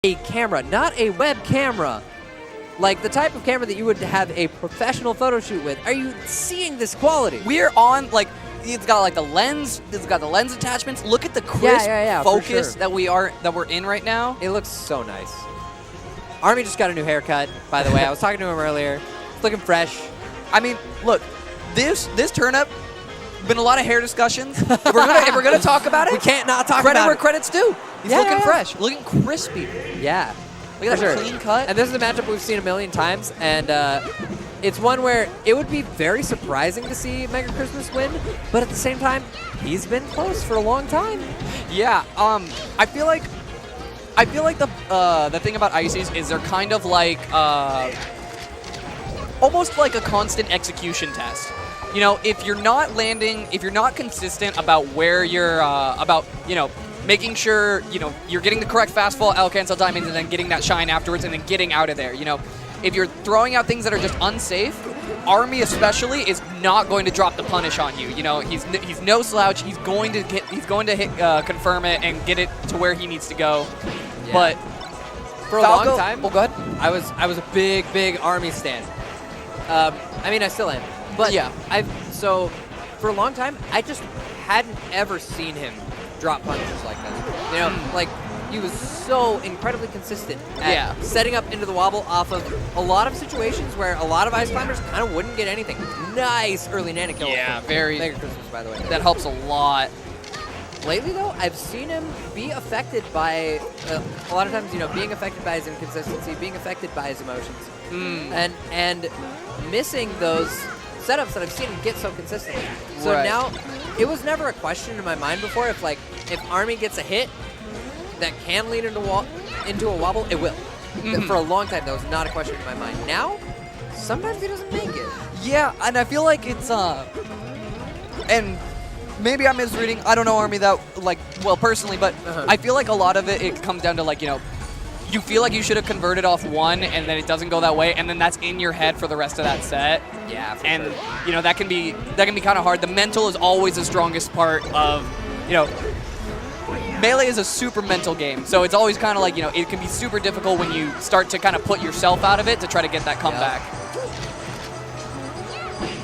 a camera, not a web camera. Like the type of camera that you would have a professional photo shoot with. Are you seeing this quality? We're on, like, it's got like the lens. It's got the lens attachments. Look at the crisp focus that we're in right now. It looks so nice. Army just got a new haircut, by the way. I was talking to him earlier. It's looking fresh. I mean, look, this turnip. Been a lot of hair discussions. If we're gonna talk about it, we can't not talk credit about where it. credit's due. He's looking fresh, looking crispy. Yeah. Look at that clean cut. And this is a matchup we've seen a million times, and it's one where it would be very surprising to see MegaXmas win, but at the same time, he's been close for a long time. Yeah. I feel like the thing about Ices is they're kind of like almost like a constant execution test. You know, if you're not landing, if you're not consistent about where you're, making sure, you're getting the correct fastfall, L cancel timings, and then getting that shine afterwards, and then getting out of there. You know, if you're throwing out things that are just unsafe, Army especially is not going to drop the punish on you. You know, he's no slouch. He's going to hit confirm it and get it to where he needs to go. Yeah. But for a Falco, long time, go ahead. I was a big Army stan. I mean, I still am. But yeah, so for a long time, I just hadn't ever seen him drop punches like this. You know, like he was so incredibly consistent at setting up into the wobble off of a lot of situations where a lot of ice climbers kind of wouldn't get anything. Nice early nana kill. Yeah, very. MegaXmas, by the way. That helps a lot. Lately, though, I've seen him be affected by, a lot of times, being affected by his inconsistency, being affected by his emotions, and missing those setups that I've seen him get so consistently. So now, it was never a question in my mind before if Army gets a hit that can lead into a wobble, it will. For a long time, that was not a question in my mind. Now, sometimes he doesn't make it. Yeah, and I feel like it's, and maybe I'm misreading. I don't know Army that, well, personally, but I feel like a lot of it comes down to, you feel like you should have converted off one, and then it doesn't go that way, and then that's in your head for the rest of that set. Yeah, for and sure. That can be kind of hard. The mental is always the strongest part of, Melee is a super mental game, so it's always kind of like, it can be super difficult when you start to kind of put yourself out of it to try to get that comeback.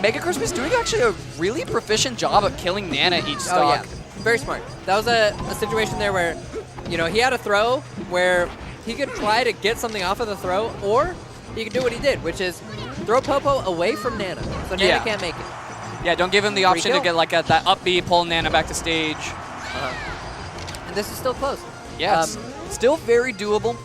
MegaXmas doing actually a really proficient job of killing Nana each stock. Oh, yeah. Very smart. That was a situation there where, he had a throw where he could try to get something off of the throw, or he could do what he did, which is throw Popo away from Nana, so Nana can't make it. Yeah, don't give him the option to get that up B, pull Nana back to stage. And this is still close. Yeah, it's still very doable.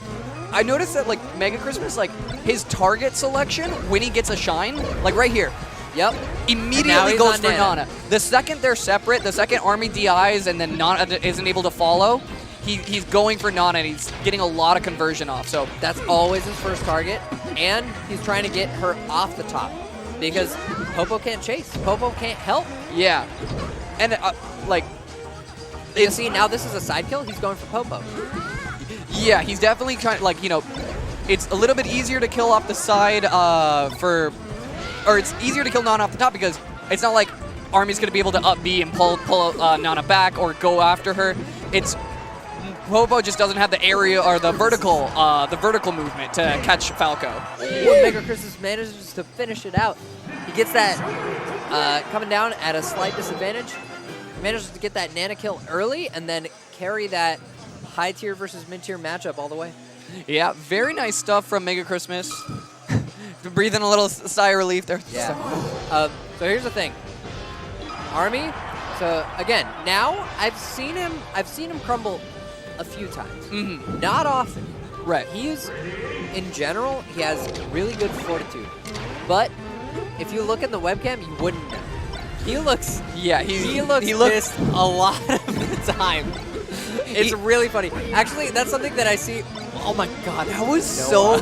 I noticed that MegaXmas, his target selection when he gets a shine, right here. Yep. Immediately goes for Nana. The second they're separate, the second Army DIs and then Nana isn't able to follow, he's going for Nana and he's getting a lot of conversion off. So that's always his first target, and he's trying to get her off the top because Popo can't chase. Popo can't help. Yeah. And you see, now this is a side kill. He's going for Popo. Yeah, he's definitely trying, it's a little bit easier to kill off the side or it's easier to kill Nana off the top because it's not like Army's going to be able to up B and pull Nana back or go after her. It's Popo just doesn't have the area or the vertical movement to catch Falco. MegaXmas manages to finish it out. He gets that coming down at a slight disadvantage. Manages to get that Nana kill early and then carry that high tier versus mid tier matchup all the way. Yeah, very nice stuff from MegaXmas. Breathing a little sigh of relief there. Yeah. So here's the thing. Army. So again, now I've seen him crumble a few times. Not often. Right. In general, he has really good fortitude. But if you look at the webcam, you wouldn't know. He looks pissed a lot of the time. It's really funny. Actually, that's something that I see. Oh my god, that was so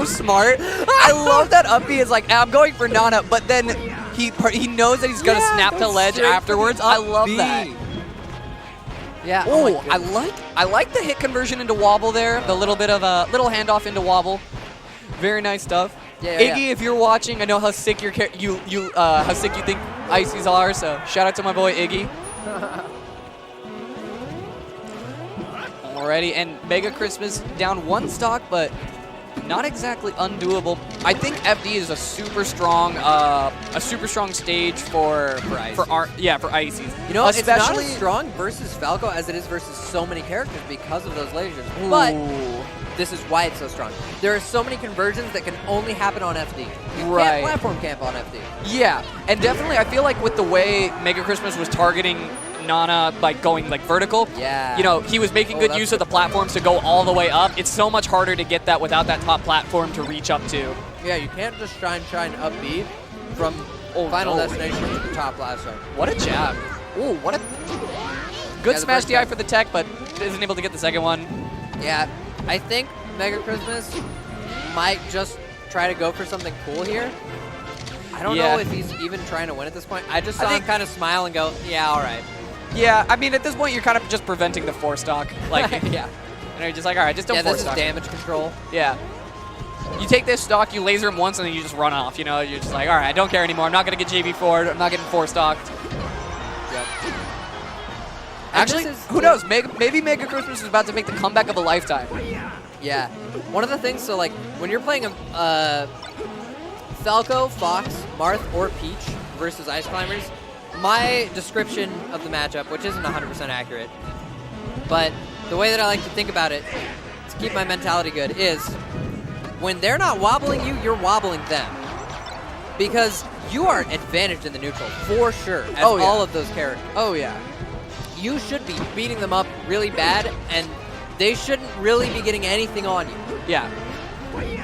smart. I love that up B is I'm going for Nana, but then he knows that he's gonna snap to ledge afterwards. I love that. Yeah. Oh, I like the hit conversion into wobble there. The little bit of a little handoff into wobble. Very nice stuff. Yeah, Iggy, if you're watching, I know how sick you think Ices are. So shout out to my boy Iggy. already, and MegaXmas down 1 stock, but not exactly undoable. I think FD is a super strong stage for IECs. You know, especially it's not as strong versus Falco as it is versus so many characters because of those lasers. But this is why it's so strong. There are so many conversions that can only happen on FD. You can't platform camp on FD. Yeah, and definitely I feel like with the way MegaXmas was targeting Nana by going like vertical, you know, he was making good use of the platforms to go all the way up. It's so much harder to get that without that top platform to reach up to. Yeah, you can't just shine up B from final destination to the top last time. What a jab. Ooh, what a good smash DI for the tech, but isn't able to get the second one. Yeah, I think MegaXmas might just try to go for something cool here. I don't know if he's even trying to win at this point. I just saw him kind of smile and go, yeah, all right. Yeah, I mean, at this point, you're kind of just preventing the 4-stock. Like, yeah. And you're just like, all right, just don't 4-stock. This is damage control. Yeah. You take this stock, you laser him once, and then you just run off. You know, you're just like, all right, I don't care anymore. I'm not going to get JV4'd. I'm not getting 4-stocked. Yep. Actually, who knows? Maybe MegaXmas is about to make the comeback of a lifetime. Yeah. One of the things, so like, when you're playing a Falco, Fox, Marth, or Peach versus Ice Climbers, my description of the matchup, which isn't 100% accurate, but the way that I like to think about it to keep my mentality good is when they're not wobbling you, you're wobbling them. Because you are advantaged in the neutral, for sure, as all of those characters. Oh, yeah. You should be beating them up really bad, and they shouldn't really be getting anything on you. Yeah.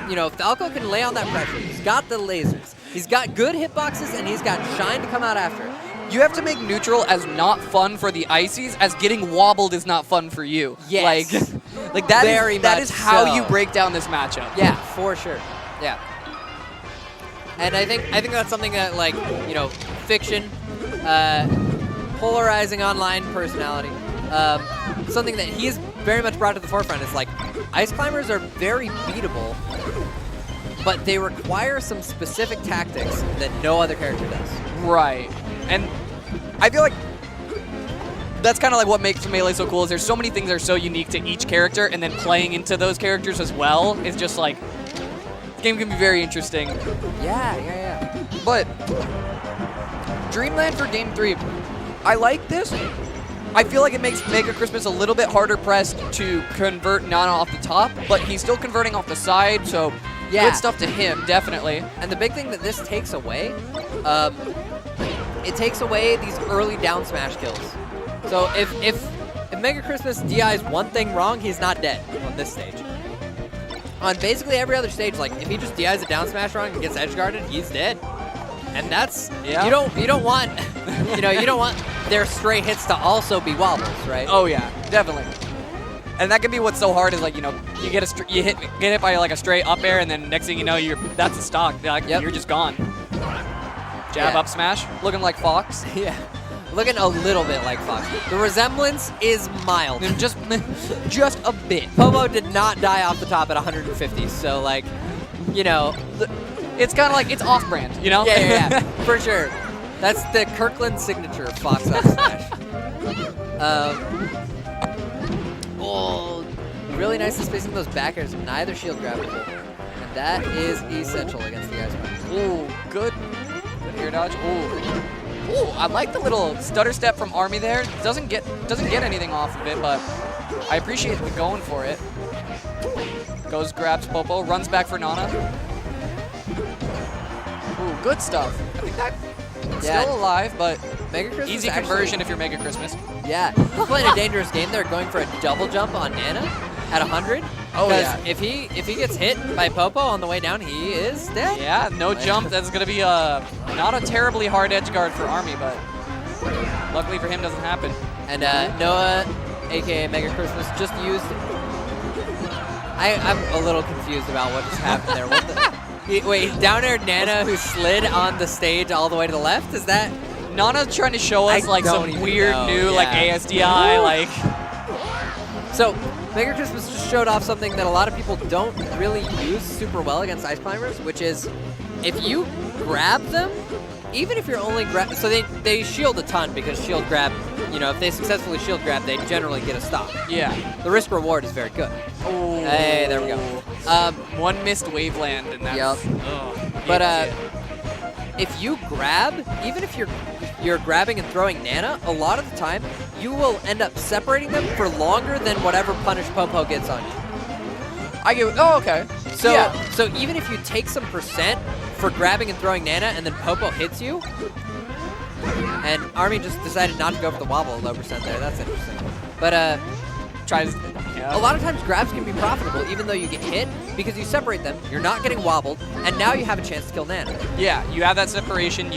You know, Falco can lay on that pressure. He's got the lasers. He's got good hitboxes, and he's got Shine to come out after it. You have to make neutral as not fun for the Ices as getting wobbled is not fun for you. Yes. Like that is how you break down this matchup. Yeah, for sure. Yeah. And I think that's something that, like, you know, Fiction, polarizing online personality, something that he has very much brought to the forefront is, like, Ice Climbers are very beatable, but they require some specific tactics that no other character does. Right. And I feel like that's kind of like what makes Melee so cool is there's so many things that are so unique to each character, and then playing into those characters as well is just like, the game can be very interesting. Yeah. But Dreamland for Game 3, I like this. I feel like it makes MegaXmas a little bit harder pressed to convert Nana off the top, but he's still converting off the side, so good stuff to him, definitely. And the big thing that this takes away, it takes away these early down smash kills. So if MegaXmas DIs one thing wrong, he's not dead on this stage. On basically every other stage, like, if he just DIs a down smash wrong and gets edge guarded, he's dead. And that's you don't want you don't want their stray hits to also be wobbles, right? Oh yeah, definitely. And that can be what's so hard is, like, you know, you get hit by like a straight up air, and then next thing you know, that's a stock. Like, you're just gone. Jab up smash, looking like Fox. Yeah, looking a little bit like Fox. The resemblance is mild, just a bit. Pomo did not die off the top at 150, so, like, you know, it's kind of like it's off-brand, you know? Yeah, for sure. That's the Kirkland signature of Fox up smash. Oh, really nice spacing those back airs, neither shield grabbable. And that is essential against the Ice Climbers. Ooh, good air dodge. Ooh, I like the little stutter step from Army there. Doesn't get anything off of it, but I appreciate the going for it. Goes, grabs Popo, runs back for Nana. Ooh, good stuff. I think that's still alive, but easy conversion if you're MegaXmas. Yeah, he's playing a dangerous game there, going for a double jump on Nana at 100. Oh yeah. If he gets hit by Popo on the way down, he is dead. Yeah, no jump. That's gonna be not a terribly hard edge guard for Army, but luckily for him, doesn't happen. And Noah, aka MegaXmas, just used. I'm a little confused about what just happened there. What the, wait, down air Nana who slid on the stage all the way to the left? Is that? Nana's trying to show us like some weird new like ASDI like. So MegaXmas just showed off something that a lot of people don't really use super well against Ice Climbers, which is if you grab them, even if you're only so they shield a ton because shield grab you know, if they successfully shield grab, they generally get a stop. Yeah. The risk reward is very good. Oh. Hey, there we go. One missed waveland, and that's. Yep. But if you grab, even if you're grabbing and throwing Nana, a lot of the time you will end up separating them for longer than whatever punish Popo gets on you. I get. Oh, okay. So yeah. so even if you take some percent for grabbing and throwing Nana, and then Popo hits you, and Army just decided not to go for the wobble, low percent there. That's interesting. But Tries. Yeah. a lot of times grabs can be profitable, even though you get hit, because you separate them, you're not getting wobbled, and now you have a chance to kill Nana. Yeah, you have that separation.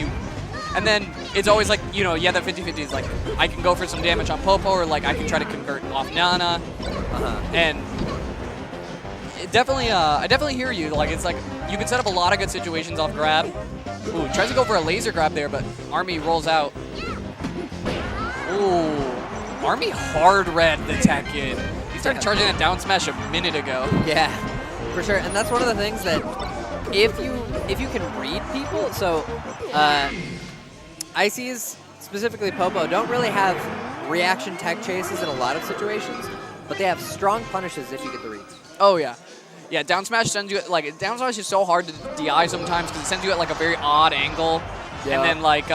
And then it's always like, you know, yeah, that 50-50 is like, I can go for some damage on Popo, or like I can try to convert off Nana. And it definitely, I definitely hear you. Like, it's like, you can set up a lot of good situations off grab. Ooh, tries to go for a laser grab there, but Army rolls out. Ooh, Army hard read the tech in. He started charging that down smash a minute ago. Yeah, for sure. And that's one of the things that if you can read people, so Ices, specifically Popo, don't really have reaction tech chases in a lot of situations, but they have strong punishes if you get the reads. Oh, yeah. Yeah, down smash sends you, like, down smash is so hard to DI sometimes because it sends you at, like, a very odd angle. Yeah. And then, like,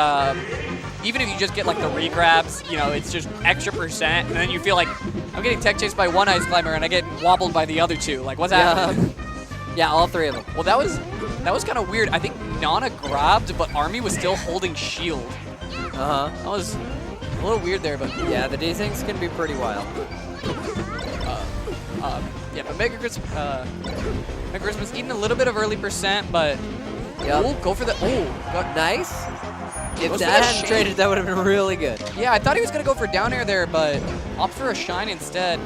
even if you just get, like, the re-grabs, you know, it's just extra percent, and then you feel like, I'm getting tech chased by one Ice Climber, and I get wobbled by the other two. Like, what's happening? Yeah, all three of them. Well, that was kind of weird. I think Nana grabbed, but Army was still holding shield. That was a little weird there, but... Yeah, the D-Things can be pretty wild. Yeah, but MegaXmas eating a little bit of early percent, but we'll go for the... Oh, nice. If that hadn't traded, that would have been really good. Yeah, I thought he was going to go for down air there, but opt for a shine instead.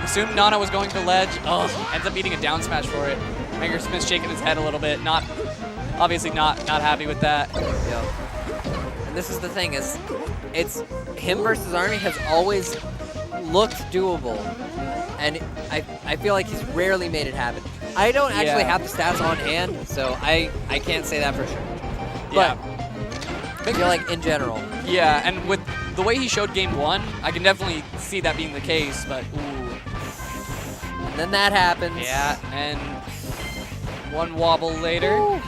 Assumed Nana was going for ledge. Oh, ends up eating a down smash for it. MegaXmas shaking his head a little bit. Obviously not happy with that. Yep. And this is the thing, is it's him versus Army has always looked doable, and I feel like he's rarely made it happen. I don't actually have the stats on hand, so I can't say that for sure. But I feel like in general. Yeah, and with the way he showed game one, I can definitely see that being the case, but ooh. And then that happens. Yeah, and one wobble later. Ooh.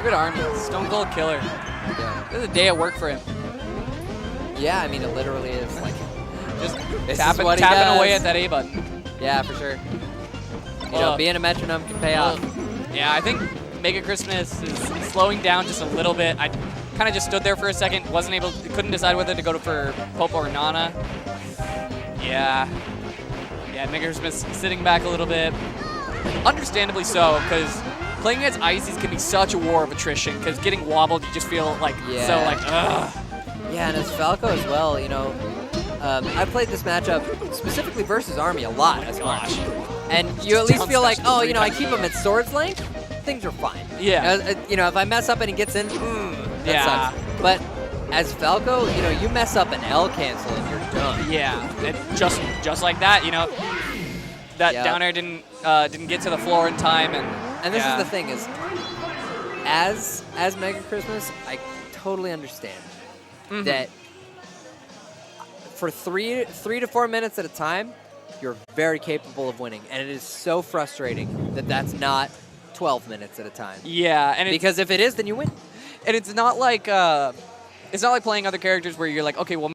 Good Army, Stone Cold Killer. Yeah. This is a day at work for him. Yeah, I mean, it literally is. Like, just tapping away at that A button. Yeah, for sure. You know, being a metronome can pay off. Yeah, I think MegaXmas is slowing down just a little bit. I kind of just stood there for a second, couldn't decide whether to go for Popo or Nana. Yeah, MegaXmas sitting back a little bit. Understandably so, because playing against Ices can be such a war of attrition, because getting wobbled, you just feel like so like, ugh. Yeah, and as Falco as well, you know, I played this matchup specifically versus Army a lot as well. And you at least feel like, oh, you know, I keep him at sword's length, things are fine. Yeah. You know, if I mess up and he gets in, that sucks. But as Falco, you know, you mess up an L cancel and you're done. Yeah, and just like that, you know, that down air didn't get to the floor in time, and this is the thing is, as MegaXmas, I totally understand that for three to 4 minutes at a time, you're very capable of winning, and it is so frustrating that that's not 12 minutes at a time. Yeah, and because if it is, then you win. And it's not like playing other characters where you're like, okay, well,